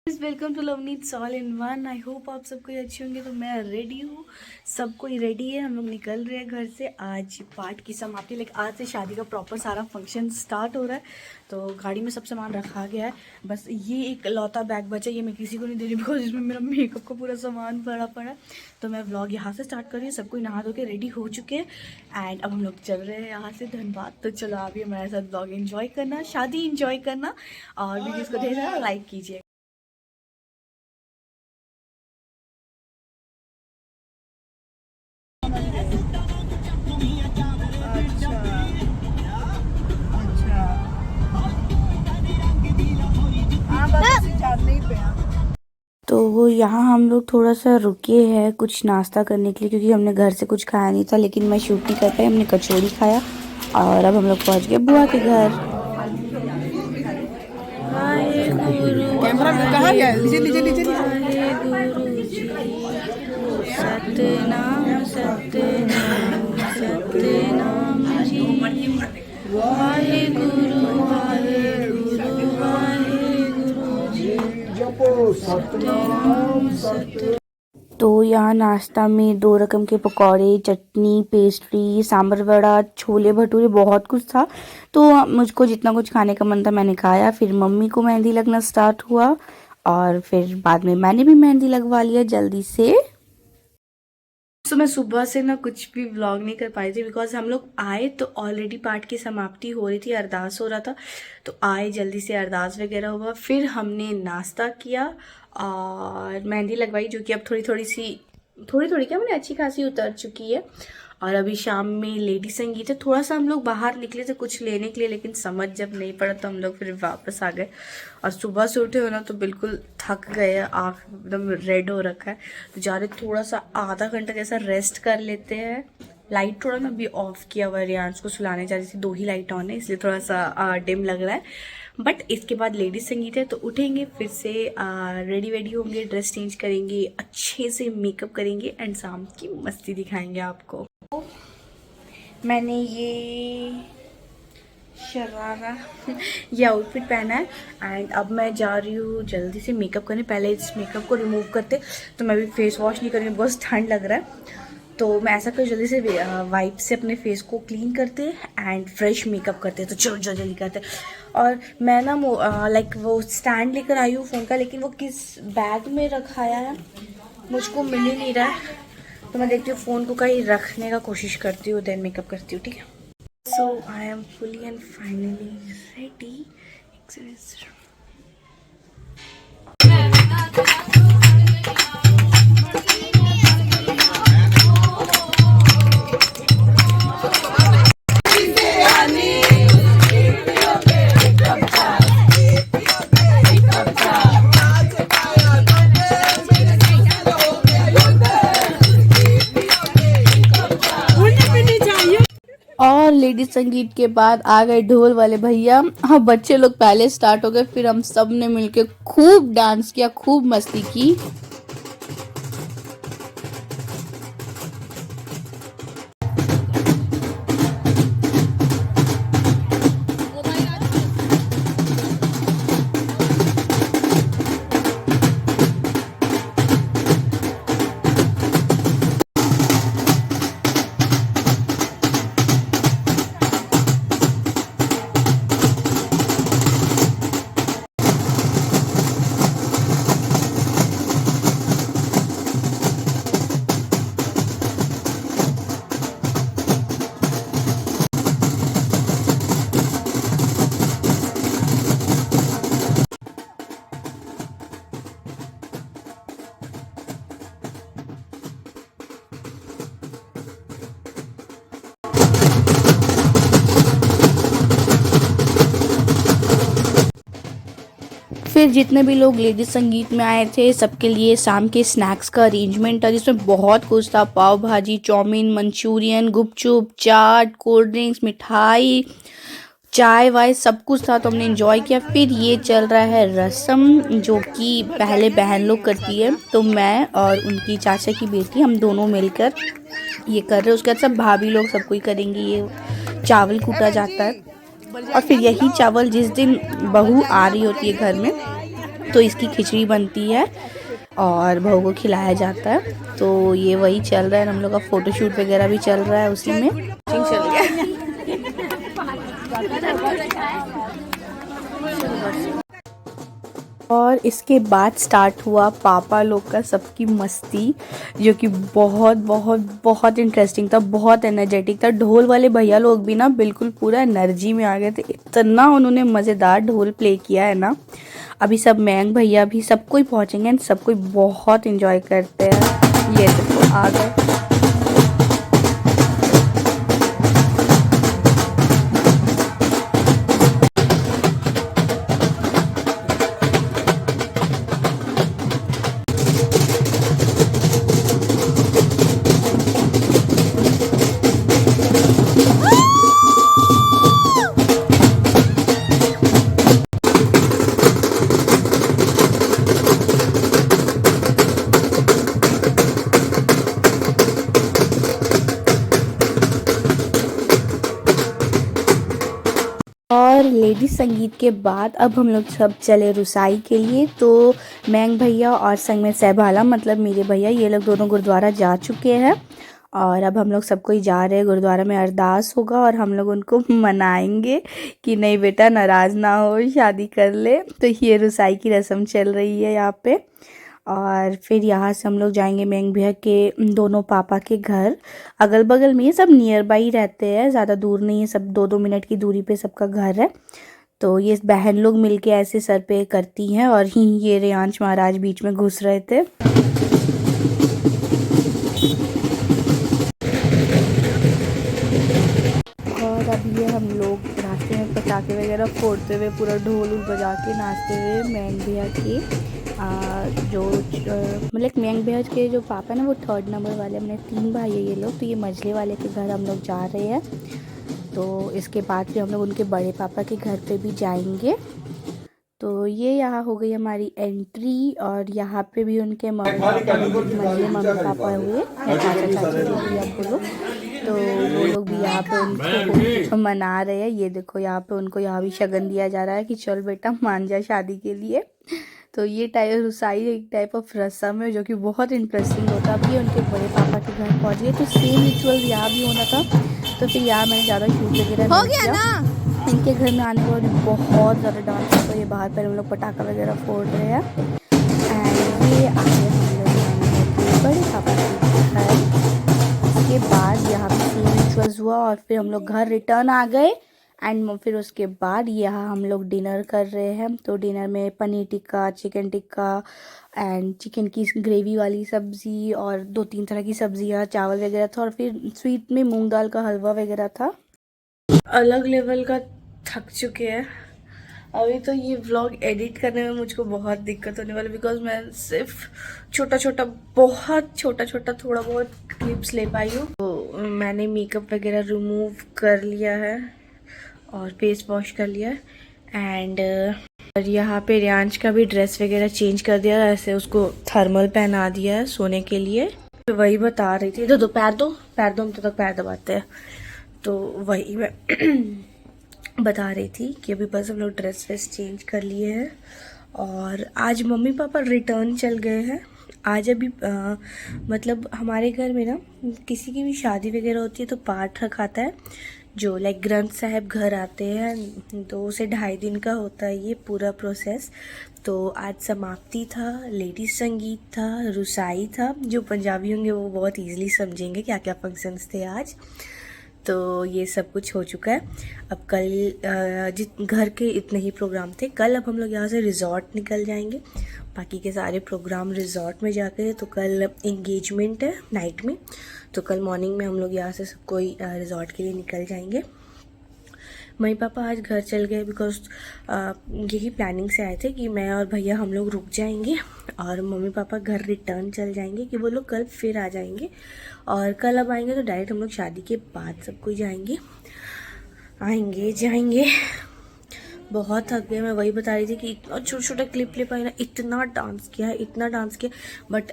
Welcome to Lovneet all in one. I hope आप सब कोई अच्छे होंगे। तो मैं रेडी हूँ, सब कोई रेडी है। हम लोग निकल रहे हैं घर से। आज पाठ की समाप्ति, लाइक आज से शादी का प्रॉपर सारा फंक्शन स्टार्ट हो रहा है। तो गाड़ी में सब सामान रखा गया है, बस ये एक लौता बैग बचा, ये मैं किसी को नहीं दे रही बिकॉज इसमें मेरा मेकअप का पूरा सामान भरा पड़ा है। तो मैं व्लॉग यहाँ से स्टार्ट कर रही हूँ। सब कोई नहा धो के रेडी हो चुके हैं एंड अब हम लोग चल रहे हैं यहाँ से धनबाद। तो चलो आप भी हमारे साथ व्लॉग एंजॉय करना, शादी एंजॉय करना और वीडियोज़ को ढेर सारा लाइक कीजिए। तो यहाँ हम लोग थोड़ा सा रुके हैं कुछ नाश्ता करने के लिए, क्योंकि हमने घर से कुछ खाया नहीं था। लेकिन मैं शूट नहीं कर पाई, हमने कचौड़ी खाया और अब हम लोग पहुँच गए बुआ के घर। कैमरा में कहाँ गया? लीजिए लीजिए लीजिए। सतनाम सतनाम सतनाम जी, वाहे गुरु जी। तो यहाँ नाश्ता में 2 रकम के पकौड़े, चटनी, पेस्ट्री, सांभर वड़ा, छोले भटूरे, बहुत कुछ था। तो मुझको जितना कुछ खाने का मन था मैंने खाया। फिर मम्मी को मेहंदी लगना स्टार्ट हुआ और फिर बाद में मैंने भी मेहंदी लगवा लिया जल्दी से। तो मैं सुबह से ना कुछ भी व्लॉग नहीं कर पाई थी बिकॉज हम लोग आए तो ऑलरेडी पाठ की समाप्ति हो रही थी, अरदास हो रहा था। तो आए जल्दी से, अरदास वगैरह हुआ, फिर हमने नाश्ता किया और मेहंदी लगवाई, जो कि अब थोड़ी थोड़ी क्या मैंने अच्छी खासी उतर चुकी है। और अभी शाम में लेडी संगीत है। थोड़ा सा हम लोग बाहर निकले थे कुछ लेने के लिए, लेकिन समझ जब नहीं पड़ा तो हम लोग फिर वापस आ गए। और सुबह से उठे हो ना तो बिल्कुल थक गए, आँख एकदम रेड हो रखा है। तो जा रहे थोड़ा सा आधा घंटा कैसा रेस्ट कर लेते हैं। लाइट थोड़ा ना अभी ऑफ किया हुआ है, रियांश को सुलाने जा रही थी, 2 ही लाइट ऑन है इसलिए थोड़ा सा डिम लग रहा है। बट इसके बाद लेडीज संगीत है तो उठेंगे फिर से, रेडी वेडी होंगे, ड्रेस चेंज करेंगे, अच्छे से मेकअप करेंगे एंड शाम की मस्ती दिखाएंगे आपको। मैंने ये शरारा ये आउटफिट पहना है एंड अब मैं जा रही हूँ जल्दी से मेकअप करने। पहले इस मेकअप को रिमूव करते तो मैं भी फेस वॉश नहीं करूँगी, बहुत ठंड लग रहा है। तो मैं ऐसा कर जल्दी से वाइप से अपने फेस को क्लीन करते एंड फ्रेश मेकअप करते। तो चलो जल्दी करते। और मैं ना लाइक वो स्टैंड लेकर आई हूँ फ़ोन का, लेकिन वो किस बैग में रखाया है मुझको मिल ही नहीं रहा है। तो मैं देखती हूँ फ़ोन को कहीं रखने का कोशिश करती हूँ, देन मेकअप करती हूँ, ठीक है। So I am fully and finally ready. और लेडीज संगीत के बाद आ गए ढोल वाले भैया। हाँ, बच्चे लोग पहले स्टार्ट हो गए, फिर हम सब ने मिलके खूब डांस किया, खूब मस्ती की। फिर जितने भी लोग लेडीज संगीत में आए थे सबके लिए शाम के स्नैक्स का अरेंजमेंट था, जिसमें बहुत कुछ था। पाव भाजी, चाउमीन, मंचूरियन, गुपचुप, चाट, कोल्ड ड्रिंक्स, मिठाई, चाय वाय सब कुछ था। तो हमने एंजॉय किया। फिर ये चल रहा है रसम, जो कि पहले बहन लोग करती है, तो मैं और उनकी चाचा की बेटी हम दोनों मिलकर ये कर रहे हैं। उसके बाद सब भाभी लोग सब कोई करेंगे। ये चावल कूटा जाता है और फिर यही चावल जिस दिन बहू आ रही होती है घर में तो इसकी खिचड़ी बनती है और बहू को खिलाया जाता है। तो ये वही चल रहा है, हम लोग का फोटोशूट वगैरह भी चल रहा है उसी में। चल गया और इसके बाद स्टार्ट हुआ पापा लोग का सबकी मस्ती, जो कि बहुत बहुत बहुत इंटरेस्टिंग था, बहुत एनर्जेटिक था। ढोल वाले भैया लोग भी ना बिल्कुल पूरा एनर्जी में आ गए थे, इतना उन्होंने मज़ेदार ढोल प्ले किया है ना। अभी सब मयंक भैया भी सब कोई पहुँचेंगे एंड सब कोई बहुत इंजॉय करते हैं। ये देखो आ गए। और लेडीज संगीत के बाद अब हम लोग सब चले रुसाई के लिए। तो मयंक भैया और संग में सहबाला मतलब मेरे भैया, ये लोग दोनों गुरुद्वारा जा चुके हैं और अब हम लोग सब कोई जा रहे हैं। गुरुद्वारा में अरदास होगा और हम लोग उनको मनाएंगे कि नहीं बेटा नाराज़ ना हो, शादी कर ले। तो ये रुसाई की रस्म चल रही है यहाँ पे। और फिर यहाँ से हम लोग जाएंगे मयंक भैया के दोनों पापा के घर। अगल बगल में ये सब नियर बाई रहते हैं, ज़्यादा दूर नहीं है, सब 2-2 मिनट की दूरी पे सबका घर है। तो ये बहन लोग मिलके ऐसे सर पे करती हैं और ये रेयांश महाराज बीच में घुस रहे थे। और अभी ये हम लोग रास्ते में पटाखे वगैरह फोड़ते हुए, पूरा ढोल बजा के नाचते हुए मयंक भैया के जो मतलब मयंक भैया के जो पापा ना वो 3rd नंबर वाले, हमने 3 भाई है ये लोग, तो ये मझले वाले के घर हम लोग जा रहे हैं। तो इसके बाद फिर हम लोग उनके बड़े पापा के घर पे भी जाएंगे। तो ये यहाँ हो गई हमारी एंट्री और यहाँ पे भी उनके मम्मी पापा हुए, चाचा चाची जो भी आप बोलो, तो वो लोग भी यहाँ पे उनको मना रहे हैं। ये देखो यहाँ पे उनको यहाँ भी शगन दिया जा रहा है कि चल बेटा मान जा शादी के लिए। तो ये रुसाई एक टाइप ऑफ रस्म है जो कि बहुत इंटरेस्टिंग होता है। अभी उनके बड़े पापा के घर पहुँच गए, तो सेम रिचुअल यहाँ भी होना था। तो फिर यहाँ मैंने ज़्यादा शूट वगैरह हो गया ना। इनके घर में आने के बाद बहुत ज़्यादा डांस होता है। ये बाहर पर हम लोग पटाखा वगैरह फोड़ रहे हैं एंड ये आगे हम लोग बड़े पापा के घर। इसके बाद यहाँ पे सेम रिचुअल्स हुआ और फिर हम लोग घर रिटर्न आ गए एंड फिर उसके बाद यहाँ हम लोग डिनर कर रहे हैं। तो डिनर में paneer tikka, chicken tikka and chicken की ग्रेवी वाली सब्ज़ी और 2-3 तरह की सब्जियाँ, चावल वगैरह था और फिर स्वीट में मूंग दाल का हलवा वगैरह था। अलग लेवल का थक चुके हैं अभी। तो ये व्लॉग एडिट करने में मुझको बहुत दिक्कत होने वाली, बिकॉज मैं सिर्फ बहुत छोटा थोड़ा बहुत क्लिप्स ले पाई हूँ। तो मैंने मेकअप वगैरह रिमूव कर लिया है और फेस वॉश कर लिया एंड और यहाँ पे रियांश का भी ड्रेस वगैरह चेंज कर दिया, ऐसे उसको थर्मल पहना दिया है सोने के लिए। तो वही बता रही थी, तो पैर दो हम तो तक पैर दबाते हैं। तो वही मैं बता रही थी कि अभी बस हम लोग ड्रेस वेस चेंज कर लिए हैं और आज मम्मी पापा रिटर्न चल गए हैं। आज अभी मतलब हमारे घर में ना किसी की भी शादी वगैरह होती है तो पाठ रखाता है, जो लाइक ग्रंथ साहब घर आते हैं, तो उसे 2.5 दिन का होता है ये पूरा प्रोसेस। तो आज समाप्ति था, लेडीज संगीत था, रुसाई था। जो पंजाबी होंगे वो बहुत इजीली समझेंगे क्या क्या फंक्शंस थे आज। तो ये सब कुछ हो चुका है। अब कल घर के इतने ही प्रोग्राम थे। कल अब हम लोग यहाँ से रिज़ॉर्ट निकल जाएंगे, बाकी के सारे प्रोग्राम रिज़ॉर्ट में जाकर। तो कल एंगेजमेंट है नाइट में, तो कल मॉर्निंग में हम लोग यहाँ से सब कोई रिज़ॉर्ट के लिए निकल जाएंगे। मम्मी पापा आज घर चल गए बिकॉज यही प्लानिंग से आए थे कि मैं और भैया हम लोग रुक जाएंगे और मम्मी पापा घर रिटर्न चल जाएंगे, कि वो लोग कल फिर आ जाएंगे। और कल अब आएंगे तो डायरेक्ट हम लोग शादी के बाद सब कोई जाएंगे। बहुत थक गए। मैं वही बता रही थी कि इतना छोटा क्लिप ले पाई ना, इतना डांस किया बट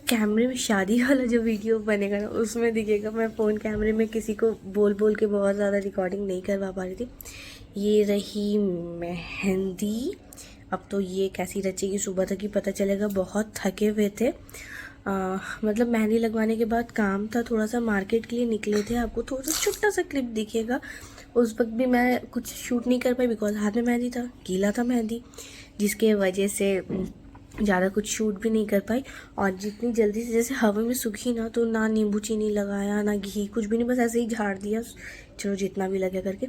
कैमरे में शादी वाला जो वीडियो बनेगा ना उसमें दिखेगा। मैं फ़ोन कैमरे में किसी को बोल के बहुत ज़्यादा रिकॉर्डिंग नहीं करवा पा रही थी। ये रही मेहंदी अब तो ये कैसी रचेगी सुबह तक ही पता चलेगा। बहुत थके हुए थे। मतलब मेहंदी लगवाने के बाद काम था, थोड़ा सा मार्केट के लिए निकले थे। आपको थोड़ा सा छोटा सा क्लिप दिखेगा। उस वक्त भी मैं कुछ शूट नहीं कर पाई बिकॉज हाथ में मेहंदी था, गीला था मेहंदी, जिसके वजह से ज़्यादा कुछ शूट भी नहीं कर पाई। और जितनी जल्दी से जैसे हवा में सूखी ना, तो ना नींबू चीनी लगाया ना घी, कुछ भी नहीं, बस ऐसे ही झाड़ दिया, चलो जितना भी लगे करके।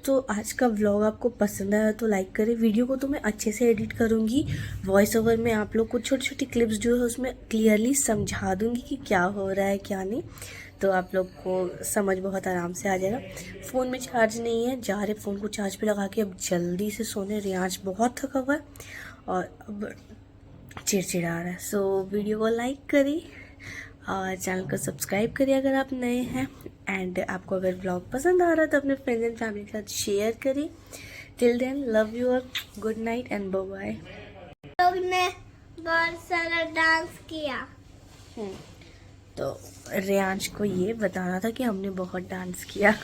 तो आज का व्लॉग आपको पसंद आया तो लाइक करें। वीडियो को तो मैं अच्छे से एडिट करूँगी, वॉइस ओवर में आप लोग को छोटी छोटी क्लिप्स जो है उसमें क्लियरली समझा दूँगी कि क्या हो रहा है क्या नहीं, तो आप लोग को समझ बहुत आराम से आ जाएगा। फ़ोन में चार्ज नहीं है, जा रहे फ़ोन को चार्ज पे लगा के अब जल्दी से सोने। रियांश बहुत थका हुआ है और अब चिड़चिड़ा आ रहा है। सो वीडियो को लाइक करें और चैनल को सब्सक्राइब करिए अगर आप नए हैं। एंड आपको अगर ब्लॉग पसंद आ रहा है तो अपने फ्रेंड्स एंड फैमिली के साथ शेयर करें। Till then love you all, good night and bye bye. लोग ने बहुत सारा डांस किया। तो रियांश को ये बताना था कि हमने बहुत डांस किया।